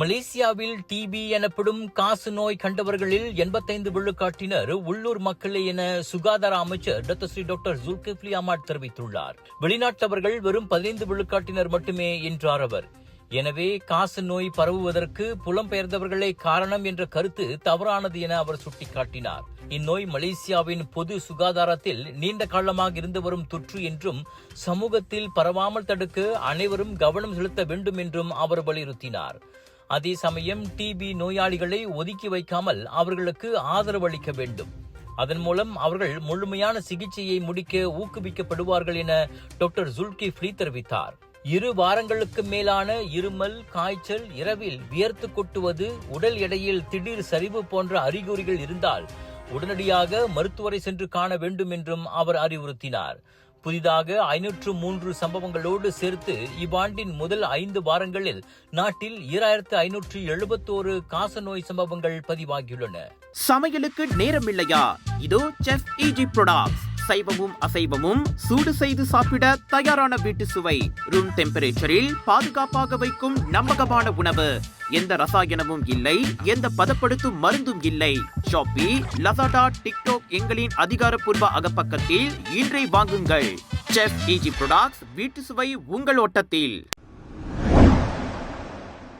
மலேசியாவில் டிபி எனப்படும் காச நோய் கண்டவர்களில் 85 விழுக்காட்டினர் உள்ளூர் மக்களே என சுகாதார அமைச்சர் டாக்டர் ஜுல்கிஃப்லி அஹ்மத் தெரிவித்துள்ளார். வெளிநாட்டவர்கள் வெறும் 15 விழுக்காட்டினர் மட்டுமே என்றார் அவர். எனவே காச நோய் பரவுவதற்கு புலம்பெயர்ந்தவர்களே காரணம் என்ற கருத்து தவறானது என அவர் சுட்டிக்காட்டினார். இந்நோய் மலேசியாவின் பொது சுகாதாரத்தில் நீண்ட காலமாக இருந்து வரும் தொற்று என்றும் சமூகத்தில் பரவாமல் தடுக்க அனைவரும் கவனம் செலுத்த வேண்டும் என்றும் அவர் வலியுறுத்தினார். அதே சமயம் டிபி நோயாளிகளை ஒதுக்கி வைக்காமல் அவர்களுக்கு ஆதரவு அளிக்க வேண்டும். அதன் மூலம் அவர்கள் முழுமையான சிகிச்சையை முடிக்க ஊக்குவிக்கப்படுவார்கள் என டாக்டர் ஜுல்கிஃப்லி தெரிவித்தார். 2 வாரங்களுக்கு மேலான இருமல், காய்ச்சல், இரவில் வியர்த்து கொட்டுவது, உடல் எடையில் திடீர் சரிவு போன்ற அறிகுறிகள் இருந்தால் உடனடியாக மருத்துவரை சென்று காண வேண்டும் என்றும் அவர் அறிவுறுத்தினார். புதிதாக 503 சம்பவங்களோடு சேர்த்து இவ்வாண்டின் முதல் 5 வாரங்களில் நாட்டில் 2571 காசநோய் சம்பவங்கள் பதிவாகியுள்ளன. சமையலுக்கு நேரம் இல்லையா? இதோ செஃப் ஈஜி ப்ராடக்ட்ஸ். சைவமும் அசைவமும் சூடு செய்து சாப்பிட தயாரான வீட்டு சுவை. ரூம் டெம்பரேச்சரில் பாதுகாப்பாக வைக்கும் நம்பகமான உணவு. எந்த ரசாயனமும் இல்லை, எந்த பதப்படுத்தும் மருந்தும் இல்லை. ஷாப்பி, லசாடா, டிக்டாக் எங்களின் அதிகாரப்பூர்வ அகப்பக்கத்தில் இன்றை வாங்குங்கள். செஃப் ஈஜி ப்ராடக்ட்ஸ், வீட்டு சுவை உங்கள் ஓட்டத்தில்.